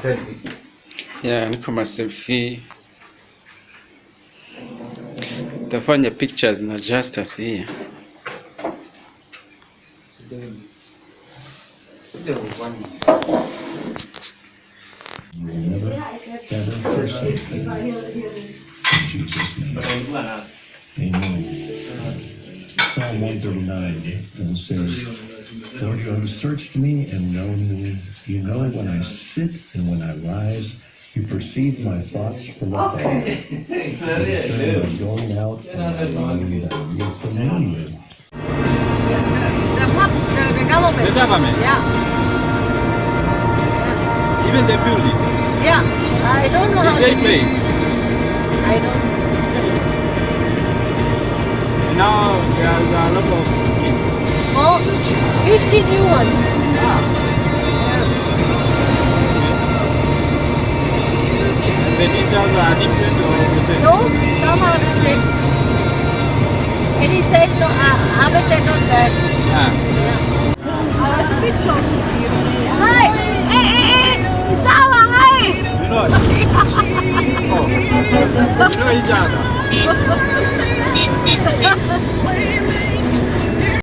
selfie. Yeah, niko ma selfie. Tafanya pictures na Justus here. Amen. Psalm 139 says, Lord, you have searched me and known me. You know when I sit and when I rise. You perceive my thoughts from afar. You discern my going out and my lying down. You're familiar. The government. The government? Yeah. Even the buildings. Yeah. I don't know how They pay. I don't. Now there's a lot of kids. Oh, 50 new ones. The teachers are different or the same? No, some are the same. And he said no, others said not bad. Yeah. Yeah. I was a bit shocked. Hi.